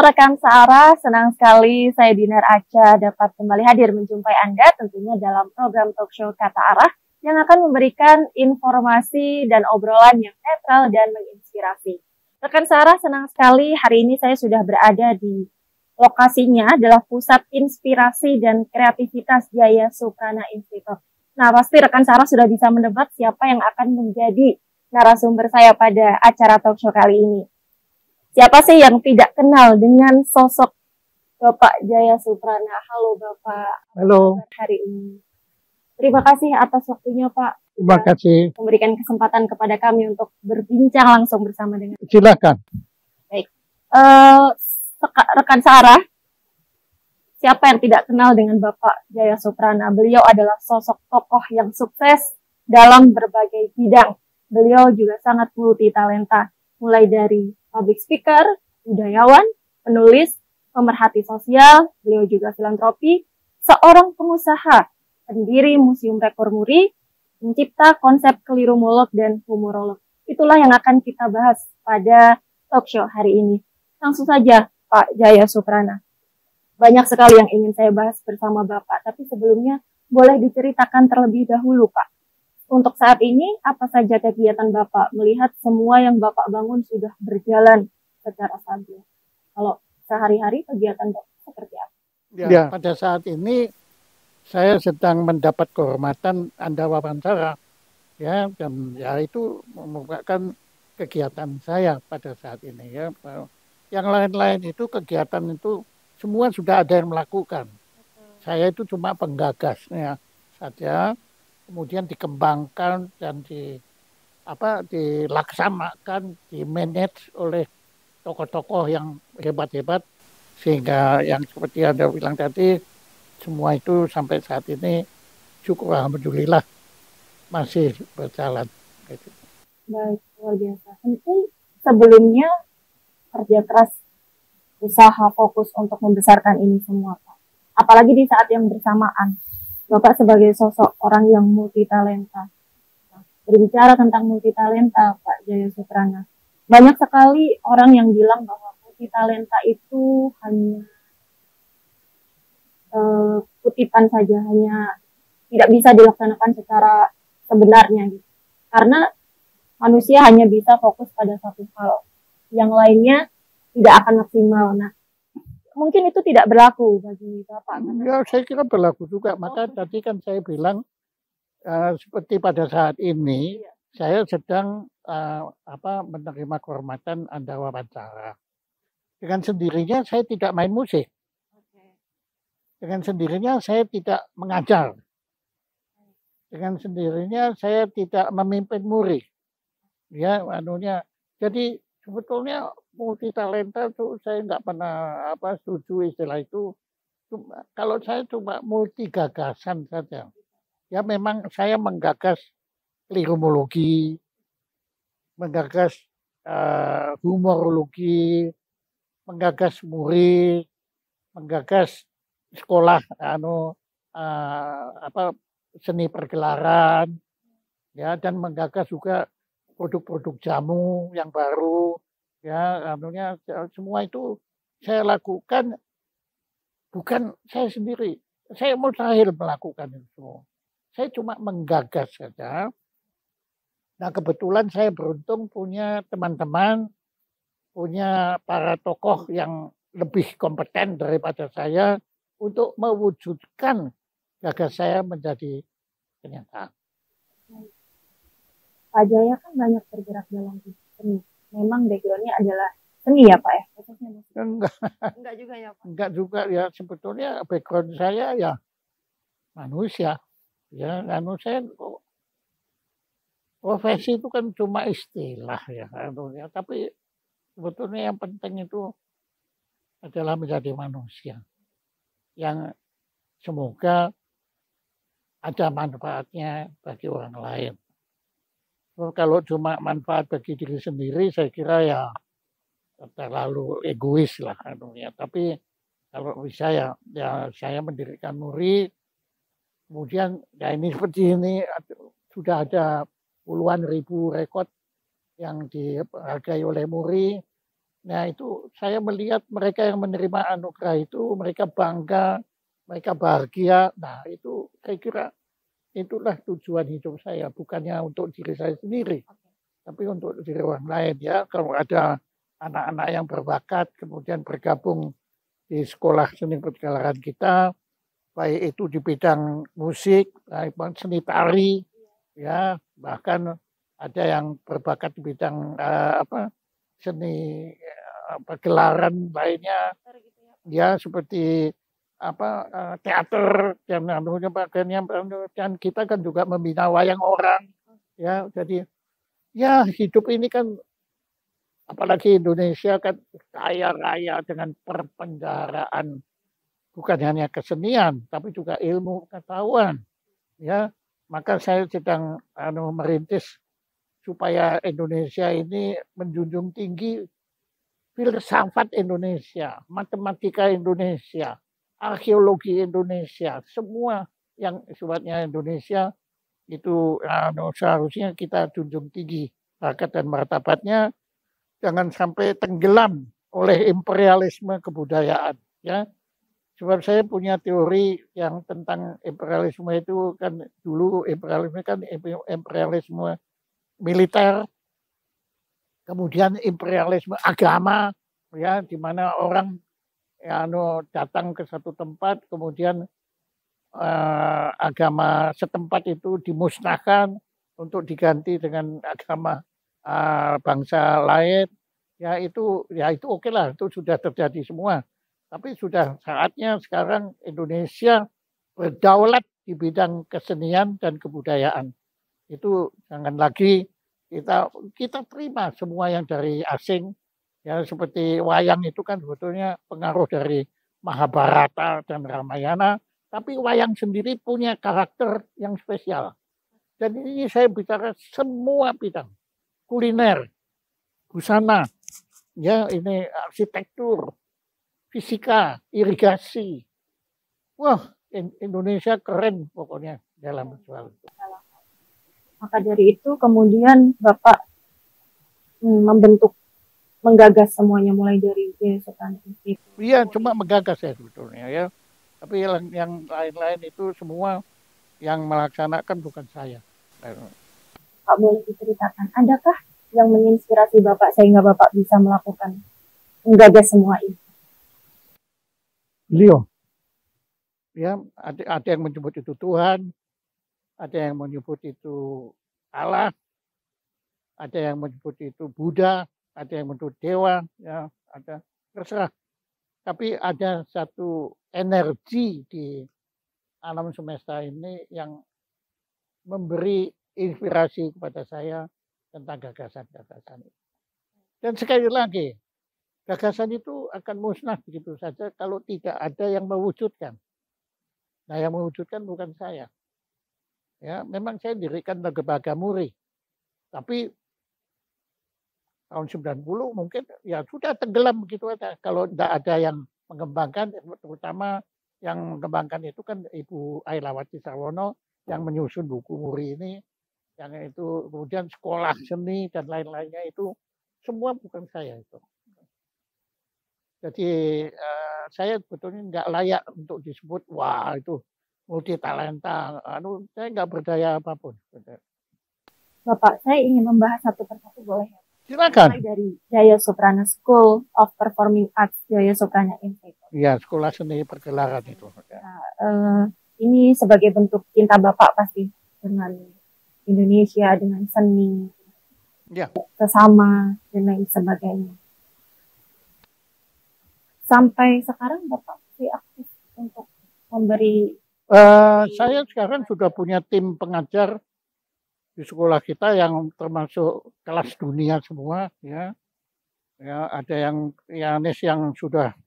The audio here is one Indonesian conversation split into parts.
rekan Sarah, senang sekali saya Dinar Aca dapat kembali hadir menjumpai Anda tentunya dalam program talk show Kata Arah yang akan memberikan informasi dan obrolan yang netral dan menginspirasi. Rekan Sarah, senang sekali hari ini saya sudah berada di lokasinya adalah Pusat Inspirasi dan Kreativitas Jaya Suprana Institute. Nah, pasti rekan Sarah sudah bisa menebak siapa yang akan menjadi narasumber saya pada acara talk show kali ini. Siapa sih yang tidak kenal dengan sosok Bapak Jaya Suprana? Halo Bapak. Halo. Hari ini. Terima kasih atas waktunya Pak. Terima kasih. Memberikan kesempatan kepada kami untuk berbincang langsung bersama dengan. Silakan. Baik. Rekan Sarah, siapa yang tidak kenal dengan Bapak Jaya Suprana? Beliau adalah sosok tokoh yang sukses dalam berbagai bidang. Beliau juga sangat multi talenta, mulai dari public speaker, budayawan, penulis, pemerhati sosial, beliau juga filantropi, seorang pengusaha, pendiri Museum Rekor Muri, pencipta konsep kelirumolog dan humorolog. Itulah yang akan kita bahas pada talk show hari ini. Langsung saja, Pak Jaya Suprana. Banyak sekali yang ingin saya bahas bersama Bapak, tapi sebelumnya boleh diceritakan terlebih dahulu, Pak. Untuk saat ini, apa saja kegiatan Bapak melihat semua yang Bapak bangun sudah berjalan secara stabil? Kalau sehari-hari kegiatan Bapak seperti apa? Ya, pada saat ini saya sedang mendapat kehormatan Anda wawancara, ya, dan ya itu merupakan kegiatan saya pada saat ini, ya. Yang lain-lain itu kegiatan itu semua sudah ada yang melakukan. Saya itu cuma penggagasnya saja. Kemudian dikembangkan dan dilaksanakan, dimanage oleh tokoh-tokoh yang hebat-hebat, sehingga yang seperti Anda bilang tadi, semua itu sampai saat ini syukur alhamdulillah masih berjalan. Baik, luar biasa. Tentu sebelumnya kerja keras, usaha fokus untuk membesarkan ini semua, Pak. Apalagi di saat yang bersamaan. Bapak sebagai sosok orang yang multi talenta. Berbicara tentang multi talenta, Pak Jaya Suprana. Banyak sekali orang yang bilang bahwa multi talenta itu hanya kutipan saja, hanya tidak bisa dilaksanakan secara sebenarnya gitu. Karena manusia hanya bisa fokus pada satu hal. Yang lainnya tidak akan maksimal. Nah, mungkin itu tidak berlaku bagi Bapak. Ya, saya kira berlaku juga. Maka tadi kan saya bilang seperti pada saat ini saya sedang menerima kehormatan Anda wawancara. Dengan sendirinya saya tidak main musik. Dengan sendirinya saya tidak mengajar. Dengan sendirinya saya tidak memimpin murid. Ya, jadi sebetulnya multi talenta itu saya nggak pernah setuju istilah itu. Kalau saya cuma multi gagasan saja. Ya memang saya menggagas lirumologi, menggagas humorologi, menggagas murid, menggagas sekolah seni pergelaran, ya, dan menggagas juga produk-produk jamu yang baru, ya, semua itu saya lakukan bukan saya sendiri. Saya mustahil melakukan itu semua. Saya cuma menggagas saja. Nah, kebetulan saya beruntung punya teman-teman, punya para tokoh yang lebih kompeten daripada saya untuk mewujudkan gagas saya menjadi kenyataan. Pak Jaya kan banyak bergerak dalam seni. Memang background-nya adalah seni ya Pak ya? Enggak juga ya Pak? Enggak juga ya, sebetulnya background saya ya manusia. Ya, saya profesi itu kan cuma istilah ya, tapi sebetulnya yang penting itu adalah menjadi manusia yang semoga ada manfaatnya bagi orang lain. Kalau cuma manfaat bagi diri sendiri, saya kira ya terlalu egois lah, Tapi kalau bisa ya saya mendirikan Muri, kemudian ya ini seperti ini sudah ada puluhan ribu rekod yang dihargai oleh Muri. Nah itu saya melihat mereka yang menerima anugerah itu, mereka bangga, mereka bahagia. Nah itu saya kira itulah tujuan hidup saya, bukannya untuk diri saya sendiri, tapi untuk diri orang lain ya. Kalau ada anak-anak yang berbakat kemudian bergabung di sekolah seni pergelaran kita, baik itu di bidang musik, baik seni tari, ya bahkan ada yang berbakat di bidang seni pergelaran lainnya, ya seperti teater dan anunya bagiannya, dan kita kan juga membina wayang orang, ya jadi ya hidup ini kan apalagi Indonesia kan kaya raya dengan perpendaharaan, bukan hanya kesenian tapi juga ilmu pengetahuan, ya maka saya sedang merintis supaya Indonesia ini menjunjung tinggi filsafat Indonesia, matematika Indonesia, arkeologi Indonesia, semua yang sifatnya Indonesia itu seharusnya kita junjung tinggi harkat dan martabatnya, jangan sampai tenggelam oleh imperialisme kebudayaan, ya. Sebab saya punya teori yang tentang imperialisme itu kan, dulu imperialisme kan imperialisme militer, kemudian imperialisme agama, ya di mana orang ya datang ke satu tempat, kemudian agama setempat itu dimusnahkan untuk diganti dengan agama bangsa lain, ya itu oke lah, itu sudah terjadi semua. Tapi sudah saatnya sekarang Indonesia berdaulat di bidang kesenian dan kebudayaan. Itu jangan lagi kita terima semua yang dari asing, ya seperti wayang itu kan sebetulnya pengaruh dari Mahabharata dan Ramayana, tapi wayang sendiri punya karakter yang spesial. Dan ini saya bicara semua bidang, kuliner, busana, ya ini arsitektur, fisika, irigasi. Wah, Indonesia keren pokoknya dalam soal itu. Maka dari itu kemudian Bapak menggagas semuanya mulai dari Jaya Soprana Institute. Iya, cuma menggagas ya sebetulnya ya. Tapi yang lain-lain itu semua yang melaksanakan bukan saya. Pak, boleh diceritakan, adakah yang menginspirasi Bapak sehingga Bapak bisa menggagas semua ini? Beliau, ya ada yang menyebut itu Tuhan, ada yang menyebut itu Allah, ada yang menyebut itu Buddha, ada yang menyebut dewa, ya ada, terserah. Tapi ada satu energi di alam semesta ini yang memberi inspirasi kepada saya tentang gagasan-gagasan itu. Dan sekali lagi, gagasan itu akan musnah begitu saja kalau tidak ada yang mewujudkan. Nah, yang mewujudkan bukan saya. Ya, memang saya dirikan lembaga muri. Tapi tahun 90 mungkin ya sudah tenggelam begitu aja. Kalau tidak ada yang mengembangkan, terutama yang mengembangkan itu kan Ibu Ailawati Sarwono yang menyusun buku muri ini, yang itu kemudian sekolah seni dan lain-lainnya itu semua bukan saya itu. Jadi saya sebetulnya nggak layak untuk disebut wah itu multi talenta. Saya nggak berdaya apapun. Bapak, saya ingin membahas satu persatu, boleh ya? Silakan. Mulai dari Jaya Soprana School of Performing Arts, Jaya Soprana Institute. Iya, sekolah seni pergelaran itu. Nah, ini sebagai bentuk cinta Bapak pasti dengan Indonesia, dengan seni, ya, sesama dan lain sebagainya. Sampai sekarang Bapak masih aktif untuk memberi. Saya sekarang sudah punya tim pengajar di sekolah kita yang termasuk kelas dunia semua, ya. Ya, ada yang pianis yang sudah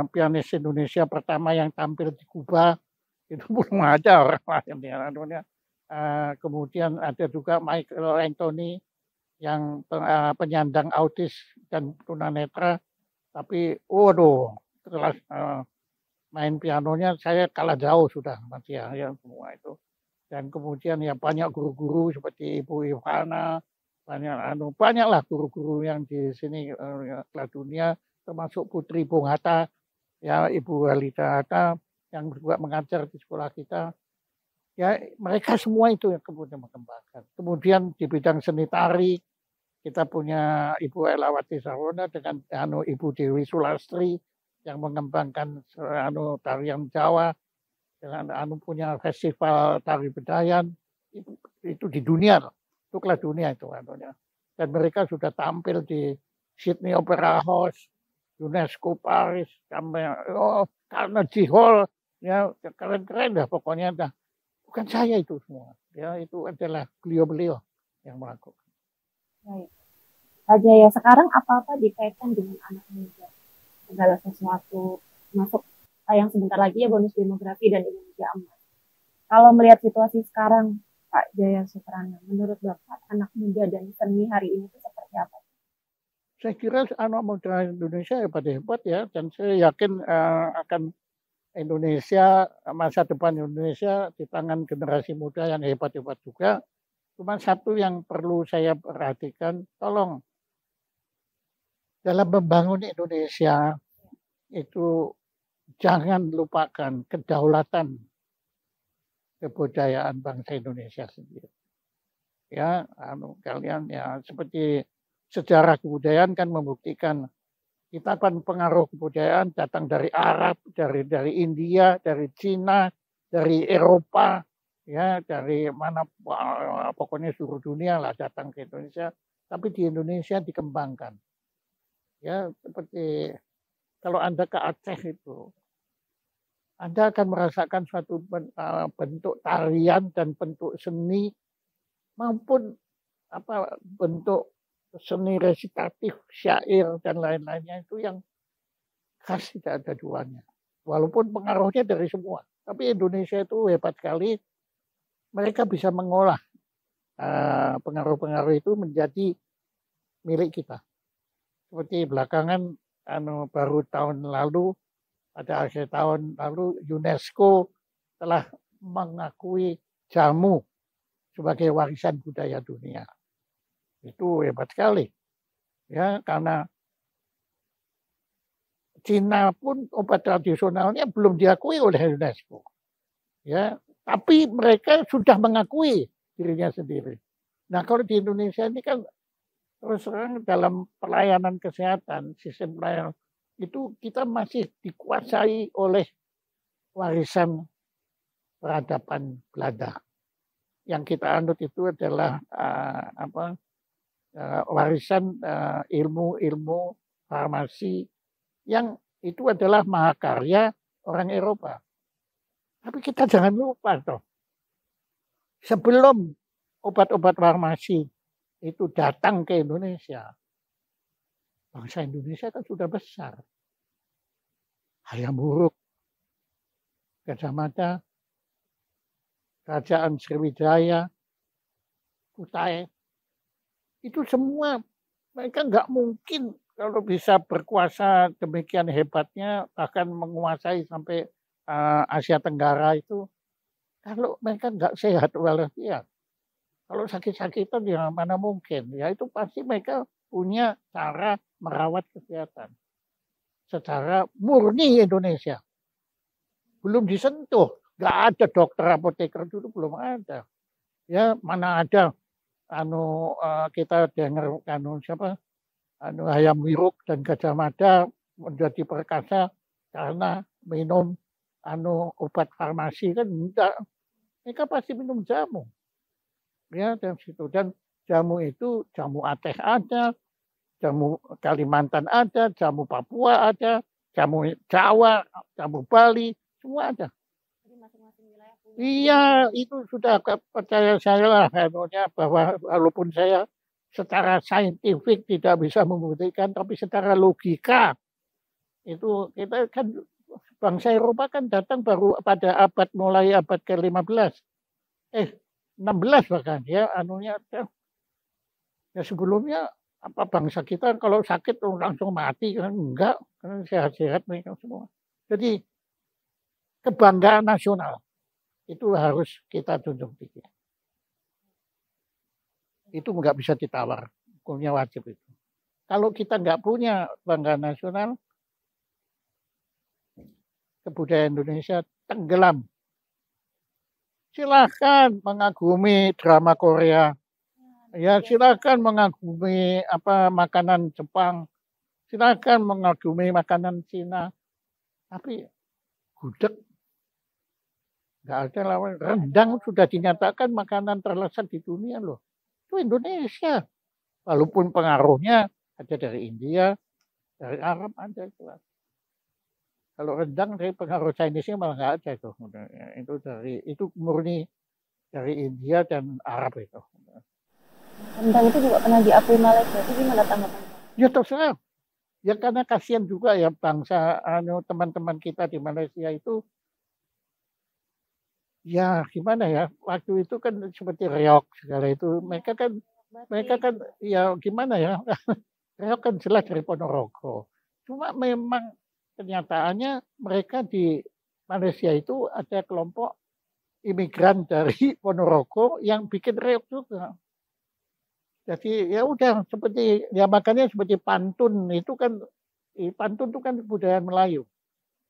pianis Indonesia pertama yang tampil di Kuba, itu belum ada orang lain ya. Kemudian ada juga Michael Anthony yang penyandang autis dan tunanetra, tapi waduh, kelas main pianonya saya kalah jauh sudah masih ya semua itu. Dan kemudian ya banyak guru-guru seperti Ibu Ivana, banyaklah guru-guru yang di sini kelas dunia, termasuk Putri Bung Hatta, ya Ibu Walida Hatta yang juga mengajar di sekolah kita. Ya mereka semua itu yang kemudian mengembangkan. Kemudian di bidang seni tari kita punya Ibu Elawati Sarwona dengan Ibu Dewi Sulastri yang mengembangkan tarian Jawa dengan punya festival tari Bedayan itu di dunia, itu kelas dunia itu anunya. Dan mereka sudah tampil di Sydney Opera House, UNESCO Paris, Carnegie Hall, ya keren-keren dah pokoknya dah. Bukan saya itu semua, ya itu adalah beliau-beliau yang melakukan. Baik. Pak Jaya, sekarang apa-apa dikaitkan dengan anak muda, segala sesuatu masuk yang sebentar lagi ya bonus demografi dan Indonesia Emas. Kalau melihat situasi sekarang, Pak Jaya Suprana, menurut Bapak anak muda dan seni hari ini itu seperti apa? Saya kira anak muda Indonesia hebat-hebat ya, dan saya yakin akan Indonesia, masa depan Indonesia di tangan generasi muda yang hebat-hebat juga. Cuma satu yang perlu saya perhatikan, tolong dalam membangun Indonesia itu jangan lupakan kedaulatan kebudayaan bangsa Indonesia sendiri. Ya, kalian ya seperti sejarah kebudayaan kan membuktikan kita kan pengaruh kebudayaan datang dari Arab, dari India, dari Cina, dari Eropa, ya dari mana pokoknya seluruh dunia lah datang ke Indonesia. Tapi di Indonesia dikembangkan, ya seperti kalau Anda ke Aceh itu, Anda akan merasakan suatu bentuk tarian dan bentuk seni maupun bentuk seni resitatif, syair dan lain-lainnya itu yang khas, tidak ada duanya. Walaupun pengaruhnya dari semua, tapi Indonesia itu hebat sekali. Mereka bisa mengolah pengaruh-pengaruh itu menjadi milik kita. Seperti belakangan baru tahun lalu, pada akhir tahun lalu UNESCO telah mengakui jamu sebagai warisan budaya dunia. Itu hebat sekali, ya karena Cina pun obat tradisionalnya belum diakui oleh UNESCO, ya tapi mereka sudah mengakui dirinya sendiri. Nah kalau di Indonesia ini kan terus terang dalam pelayanan kesehatan, sistem pelayanan itu kita masih dikuasai oleh warisan peradaban Belanda. Yang kita anut itu adalah warisan ilmu farmasi yang itu adalah mahakarya orang Eropa. Tapi kita jangan lupa toh, sebelum obat-obat farmasi itu datang ke Indonesia, bangsa Indonesia kan sudah besar. Hayam Wuruk, Gajah Mada, Kerajaan Sriwijaya, Kutai, itu semua mereka nggak mungkin kalau bisa berkuasa demikian hebatnya, bahkan menguasai sampai Asia Tenggara itu, kalau mereka nggak sehat walafiat. Kalau sakit-sakitan ya mana mungkin, ya itu pasti mereka punya cara merawat kesehatan secara murni Indonesia. Belum disentuh, nggak ada dokter apoteker dulu belum ada. Ya mana ada kita dengar Hayam Wuruk dan Gajah Mada menjadi perkasa karena minum obat farmasi kan enggak. Mereka pasti minum jamu. Ya dan situ, dan jamu itu jamu Aceh ada, jamu Kalimantan ada, jamu Papua ada, jamu Jawa, jamu Bali, semua ada. Iya, itu sudah percaya saya lah bahwa walaupun saya secara saintifik tidak bisa membuktikan, tapi secara logika itu kita kan bangsa Eropa kan datang baru pada mulai abad ke-15. 16 bahkan ya ya sebelumnya bangsa kita kalau sakit langsung mati kan enggak, kan sehat-sehat mereka semua. Jadi kebanggaan nasional itu harus kita junjung tinggi. Itu nggak bisa ditawar, hukumnya wajib itu. Kalau kita nggak punya kebanggaan nasional, kebudayaan Indonesia tenggelam. Silahkan mengagumi drama Korea, ya silahkan mengagumi makanan Jepang, silahkan mengagumi makanan Cina, tapi gudeg nggak ada lawan. Rendang sudah dinyatakan makanan terlezat di dunia loh. Itu Indonesia. Walaupun pengaruhnya ada dari India, dari Arab ada jelas. Kalau rendang dari pengaruh Chinese-nya malah nggak ada itu. Itu murni dari India dan Arab itu. Rendang itu juga pernah diakui Malaysia. Itu gimana tanggapannya? Ya terserah. Ya karena kasihan juga ya bangsa teman-teman kita di Malaysia itu. Ya gimana ya, waktu itu kan seperti reok segala itu. Mereka kan ya gimana ya. Reok kan jelas dari Ponorogo. Cuma memang kenyataannya mereka di Malaysia itu ada kelompok imigran dari Ponorogo yang bikin reok juga. Jadi ya udah seperti ya makanya seperti pantun itu kan kebudayaan Melayu.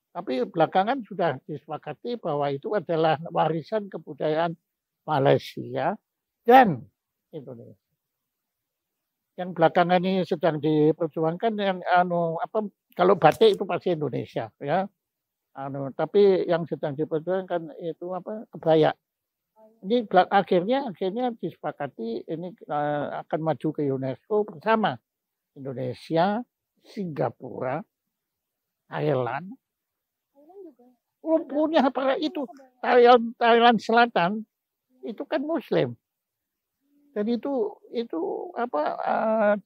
Tapi belakangan sudah disepakati bahwa itu adalah warisan kebudayaan Malaysia dan Indonesia. Yang belakangan ini sedang diperjuangkan yang kalau batik itu pasti Indonesia ya. Tapi yang sedang diperjuangkan itu kebaya. Ini akhirnya disepakati ini akan maju ke UNESCO bersama Indonesia, Singapura, Thailand. Punya apa itu Thailand Selatan itu kan Muslim. Dan itu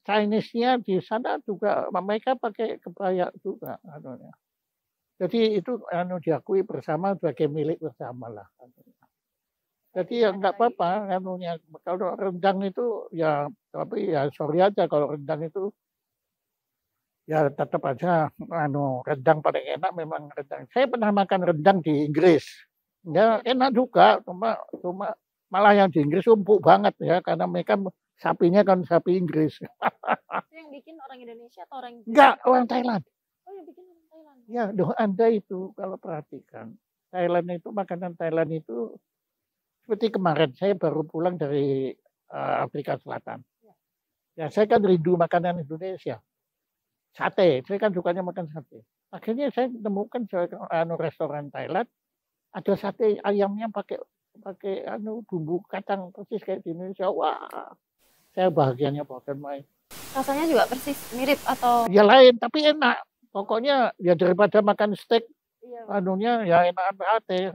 Chinese-nya di sana juga mereka pakai kebaya juga. Jadi itu diakui bersama sebagai milik bersama lah. Jadi ya nggak apa-apa kalau rendang itu ya tapi ya sorry aja kalau rendang itu ya tetap aja rendang paling enak memang rendang. Saya pernah makan rendang di Inggris. Ya enak juga cuma malah yang di Inggris empuk banget ya karena mereka sapinya kan sapi Inggris. Itu yang bikin orang Indonesia atau orang Enggak, orang Thailand. Oh, yang bikin orang Thailand. Ya, Anda itu kalau perhatikan Thailand itu makanan Thailand itu seperti kemarin saya baru pulang dari Afrika Selatan. Ya, saya kan rindu makanan Indonesia. Sate, saya kan sukanya makan sate. Akhirnya saya menemukan restoran Thailand ada sate ayamnya pakai bumbu kacang persis kayak di Indonesia. Wah, saya bahagianya bukan main. Rasanya juga persis mirip atau ya lain tapi enak. Pokoknya ya daripada makan steak ya enak sate.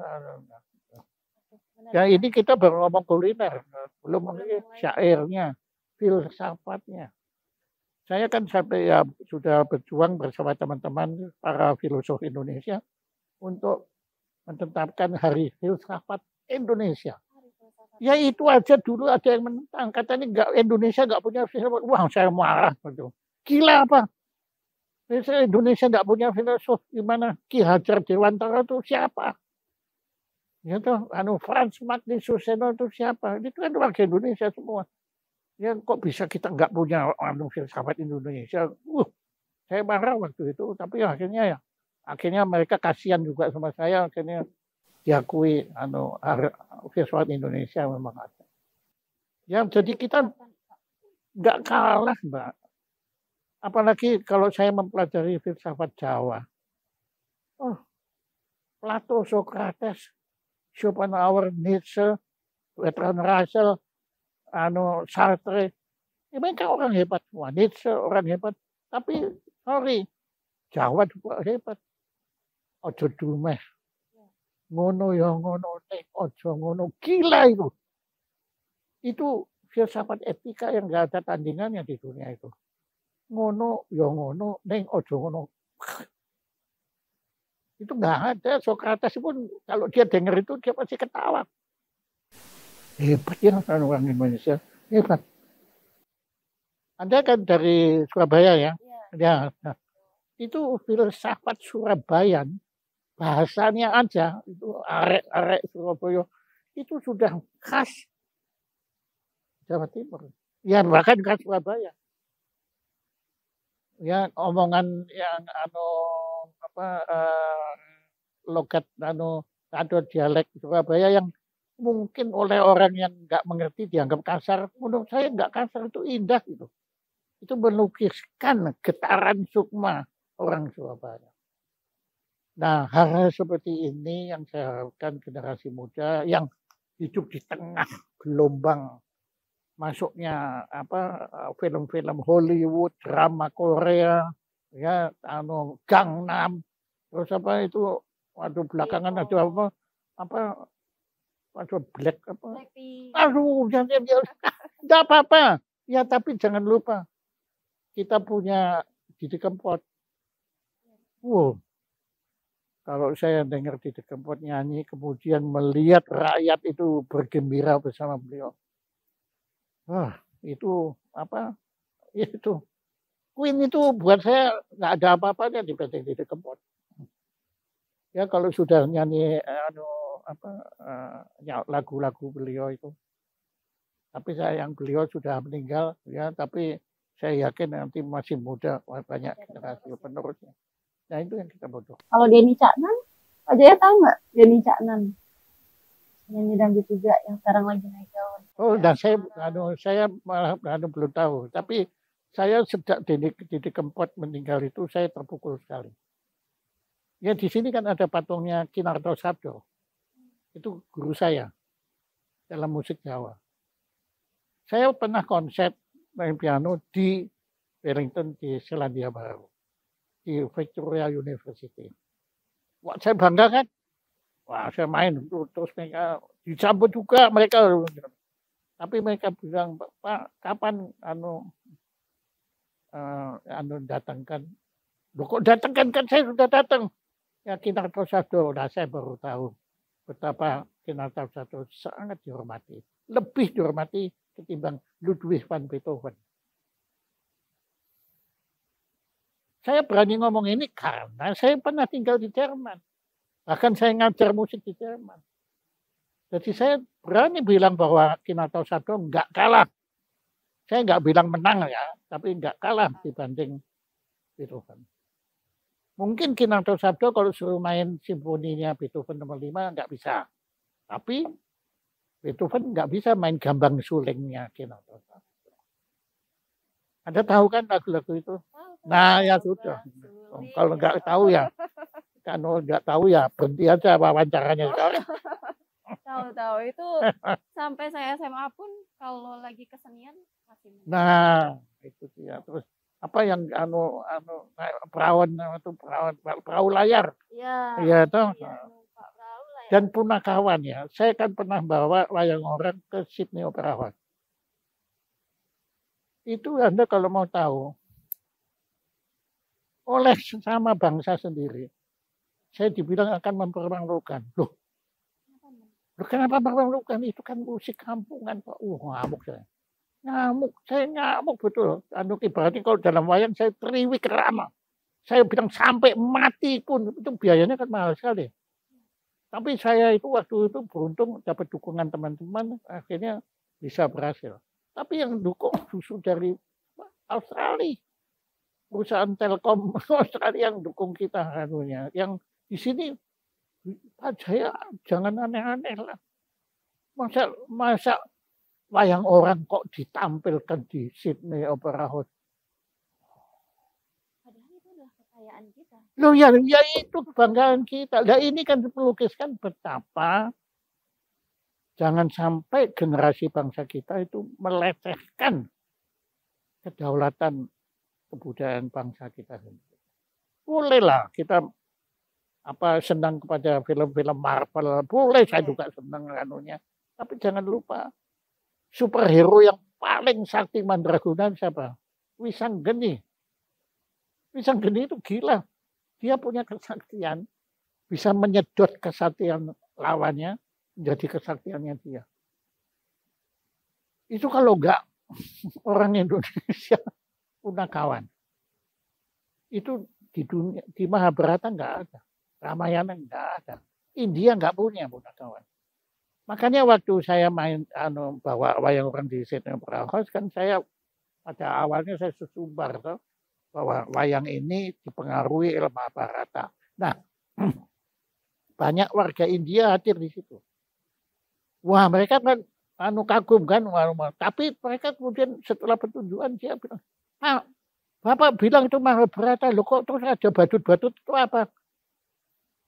Ya ini kita baru ngomong kuliner, belum lagi syairnya, filsafatnya. Saya kan sampai ya sudah berjuang bersama teman-teman para filosof Indonesia untuk menetapkan Hari Filsafat Indonesia. Ya itu aja dulu ada yang menentang, katanya Indonesia nggak punya filsafat. Wah saya marah betul. Gila apa? Indonesia nggak punya filosof, gimana? Ki Hajar Dewantara itu siapa? Ya tuh, Franz Magnisuseno itu siapa? Itu kan warga Indonesia semua. Ya kok bisa kita nggak punya filsafat Indonesia? Saya marah waktu itu, tapi akhirnya mereka kasihan juga sama saya, akhirnya diakui filsafat Indonesia memang ada. Ya jadi kita nggak kalah, Mbak. Apalagi kalau saya mempelajari filsafat Jawa. Plato, Socrates, Schopenhauer, Nietzsche, Bertrand Russell, Sartre, mereka orang hebat semua. Nietzsche orang hebat, tapi sorry, Jawa juga hebat. Ojo dumeh, ngono ya ngono, ojo ngono, gila itu. Itu filsafat etika yang nggak ada tandingannya di dunia itu. Ngono ya ngono, ojo ngono. Itu nggak ada. Socrates pun kalau dia dengar itu dia pasti ketawa. Hebat ya orang Indonesia, hebat. Anda kan dari Surabaya ya? Ya. Itu filsafat Surabayan, bahasanya aja itu arek-arek Surabaya itu sudah khas Jawa Timur. Ya bahkan ke Surabaya. Ya omongan yang apa logat atau dialek Surabaya yang mungkin oleh orang yang nggak mengerti dianggap kasar. Menurut saya nggak kasar, itu indah gitu. Itu melukiskan getaran sukma orang Surabaya. Nah, hal-hal seperti ini yang saya harapkan generasi muda yang hidup di tengah gelombang masuknya film-film Hollywood, drama Korea, ya, Gangnam, terus apa itu, waduh belakangan ada apa, waduh Black apa, aduh jangan nggak apa-apa, ya tapi jangan lupa kita punya Didi Kempot. Wow, kalau saya dengar Didi Kempot nyanyi, kemudian melihat rakyat itu bergembira bersama beliau, wah itu apa? Itu Queen itu buat saya nggak ada apa-apanya dibanding Didi Kempot. Ya kalau sudah nyanyi lagu-lagu beliau itu. Tapi sayang beliau sudah meninggal ya, tapi saya yakin nanti masih muda banyak generasi penerusnya. Nah itu yang kita butuh. Kalau Denny Caknan, Pak Jaya tahu nggak Denny Caknan? Nyanyi dangdut juga yang sekarang lagi naik daun. Oh, dan saya malah belum tahu. Tapi saya sejak Didi Kempot meninggal itu saya terpukul sekali. Ya di sini kan ada patungnya Kinarto Sabdo. Itu guru saya dalam musik Jawa. Saya pernah konser main piano di Wellington di Selandia Baru, di Victoria University. Wah, saya bangga kan. Wah, saya main terus mereka disambut juga mereka. Tapi mereka bilang, Pak, kapan datangkan? Loh, kok datangkan, kan saya sudah datang. Ya Kinarto Sabdo, nah saya baru tahu betapa Kinarto Sabdo sangat dihormati. Lebih dihormati ketimbang Ludwig van Beethoven. Saya berani ngomong ini karena saya pernah tinggal di Jerman. Bahkan saya ngajar musik di Jerman. Jadi saya berani bilang bahwa Kinarto Sabdo nggak kalah. Saya nggak bilang menang ya, tapi nggak kalah dibanding Beethoven. Mungkin Kinarto Sabdo kalau suruh main simfoninya Beethoven nomor 5 nggak bisa. Tapi Beethoven nggak bisa main gambang sulingnya Kinarto Sabdo. Anda tahu kan lagu-lagu itu? Nah ya sudah. Kalau nggak tahu ya, kalau nggak tahu ya berhenti aja wawancaranya sekarang. Tahu itu sampai saya SMA pun kalau lagi kesenian masih. Nah itu dia. Terus apa yang perahu layar? Iya toh. Dan punakawan ya. Saya kan pernah bawa wayang orang ke Sydney Opera House. Itu Anda kalau mau tahu, oleh sesama bangsa sendiri, saya dibilang akan mempermalukan. Loh, kenapa mempermalukan? Itu kan musik kampungan, Pak. Ngamuk saya. Saya ngamuk betul. Ibaratnya kalau dalam wayang saya teriwik kerama. Saya bilang sampai mati pun, itu biayanya kan mahal sekali. Tapi saya itu waktu itu beruntung dapat dukungan teman-teman, akhirnya bisa berhasil. Tapi yang dukung justru dari Australia, perusahaan Telkom Australia yang dukung kita anunya. Yang di sini Pak Jaya jangan aneh-aneh lah. Masa wayang orang kok ditampilkan di Sydney Opera House. Padahal itu adalah kekayaan kita. Loh ya itu kebanggaan kita. Nah ini kan melukiskan betapa jangan sampai generasi bangsa kita itu melecehkan kedaulatan kebudayaan bangsa kita sendiri. Bolehlah kita senang kepada film-film Marvel, boleh saya juga senang anunya. Tapi jangan lupa superhero yang paling sakti mandraguna siapa? Wisanggeni. Wisanggeni itu gila. Dia punya kesaktian, bisa menyedot kesaktian lawannya menjadi kesaktiannya dia. Itu kalau enggak orang Indonesia punakawan. Itu di dunia, di Mahabharata enggak ada. Ramayana enggak ada. India enggak punya punakawan. Makanya waktu saya main bawa wayang orang di Sydney Opera House kan saya pada awalnya saya sesumbar toh, bahwa wayang ini dipengaruhi ilmu Mahabharata. Nah, banyak warga India hadir di situ. Wah, mereka kan kagum kan, tapi mereka kemudian setelah pertunjukan dia bilang, "Pak, Bapak bilang itu Mahabharata, loh kok terus ada badut-badut itu apa?"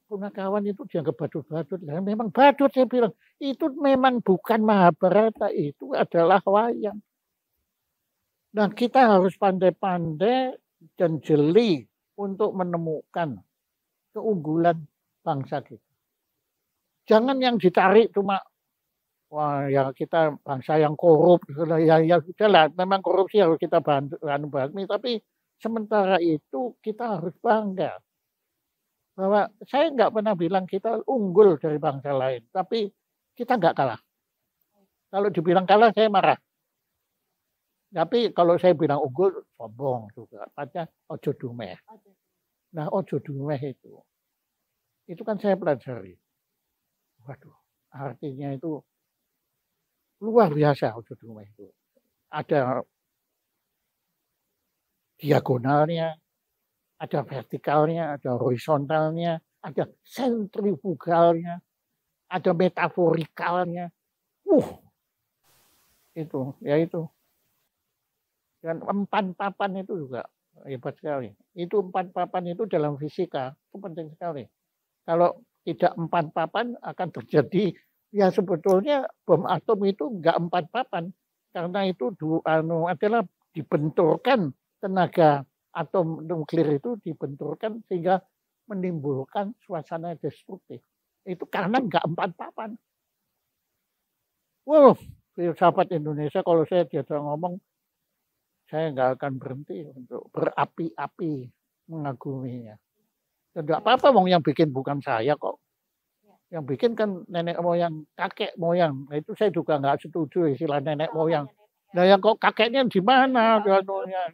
Punakawan itu dianggap badut-badut. Nah, memang badut saya bilang. Itu memang bukan Mahabharata, itu adalah wayang. Nah, kita harus pandai-pandai dan jeli untuk menemukan keunggulan bangsa kita. Jangan yang ditarik cuma wah ya kita bangsa yang korup, ya sudahlah, memang korupsi harus kita bahami, tapi sementara itu kita harus bangga bahwa saya nggak pernah bilang kita unggul dari bangsa lain, tapi kita nggak kalah. Kalau dibilang kalah saya marah. Tapi kalau saya bilang unggul, sombong juga. Artinya ojo dumeh. Nah ojo dumeh itu kan saya pelajari. Waduh, artinya itu luar biasa ojo dumeh itu. Ada diagonalnya, ada vertikalnya, ada horizontalnya, ada sentrifugalnya, ada metaforikalnya. Itu. Dan empan papan itu juga hebat sekali. Itu empan papan itu dalam fisika itu penting sekali. Kalau tidak empan papan akan terjadi ya sebetulnya bom atom itu enggak empan papan karena itu adalah dibenturkan tenaga atom nuklir itu dibenturkan sehingga menimbulkan suasana destruktif. Itu karena enggak empat papan. Wow, filsafat Indonesia kalau saya diajak ngomong, saya nggak akan berhenti untuk berapi-api mengaguminya. Tidak apa-apa, yang bikin bukan saya kok. Yang bikin kan nenek moyang, kakek moyang. Nah, itu saya juga nggak setuju istilah nenek moyang. Nah yang kok kakeknya di mana?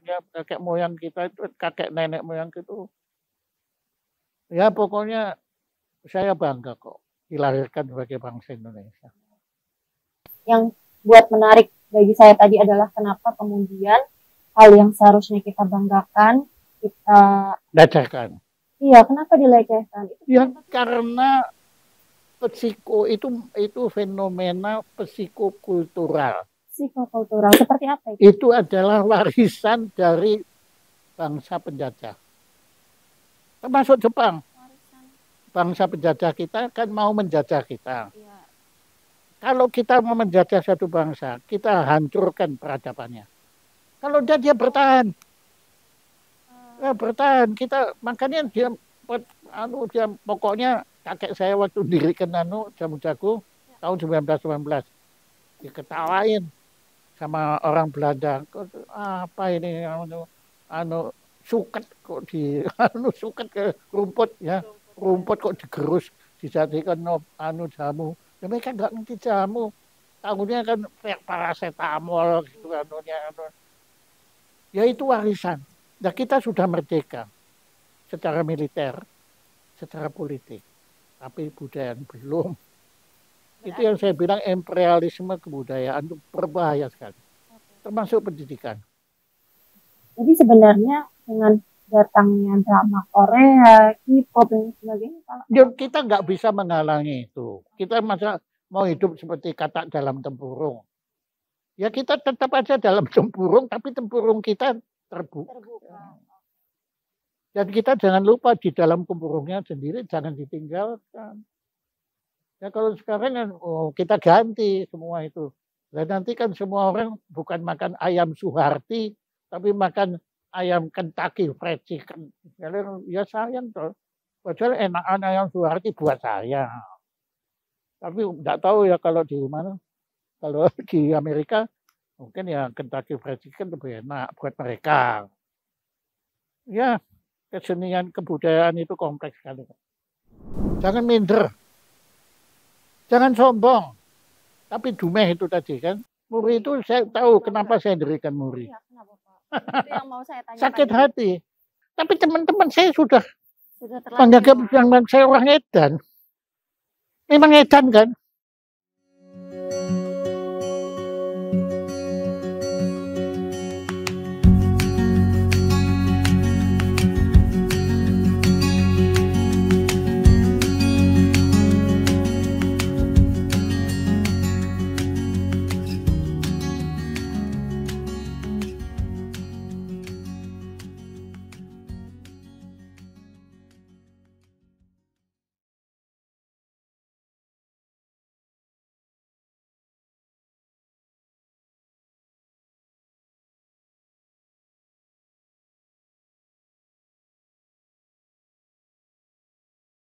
Ya, kakek moyang kita itu, kakek nenek moyang itu. Ya pokoknya saya bangga kok dilahirkan sebagai bangsa Indonesia. Yang buat menarik bagi saya tadi adalah kenapa kemudian hal yang seharusnya kita banggakan, kita lecehkan. Iya, kenapa dilecehkan? Ya karena itu fenomena psikokultural. Psikokultural seperti apa itu? Itu adalah warisan dari bangsa penjajah. Termasuk Jepang. Bangsa penjajah kita kan mau menjajah kita. Ya. Kalau kita mau menjajah satu bangsa, kita hancurkan peradabannya. Kalau dia bertahan. Ya, bertahan. Makanya dia pokoknya kakek saya waktu dirikan Jamu Jago tahun 1919 diketawain sama orang Belanda. Apa ini suket kok suket ke rumput ya. Rumput kok digerus dijadikan jamu. Ya, mereka nggak ngerti jamu. Tahunya kan paracetamol gitu Ya itu warisan. Nah, kita sudah merdeka secara militer, secara politik, tapi budaya belum. Itu yang saya bilang imperialisme kebudayaan itu berbahaya sekali, termasuk pendidikan. Jadi sebenarnya dengan datangnya drama Korea, K-pop dan sebagainya, kita nggak bisa menghalangi itu. Kita masa mau hidup seperti katak dalam tempurung. Ya kita tetap aja dalam tempurung, tapi tempurung kita terbuka. Dan kita jangan lupa di dalam tempurungnya sendiri jangan ditinggalkan. Ya kalau sekarang kita ganti semua itu. Dan nanti kan semua orang bukan makan ayam Suharti, tapi makan ayam Kentucky Fried Chicken. Ya sayang toh. Padahal enakan ayam Suharti buat saya. Tapi nggak tahu ya kalau di mana. Kalau di Amerika mungkin ya Kentucky Fried Chicken lebih enak buat mereka. Ya, kesenian kebudayaan itu kompleks sekali. Jangan minder. Jangan sombong. Tapi dumeh itu tadi kan. Muri itu saya tahu kenapa saya dirikan Muri. Iya, kenapa, Pak? Itu yang mau saya tanya. Sakit hati. Tapi teman-teman saya sudah menganggap yang saya orang edan. Memang edan kan?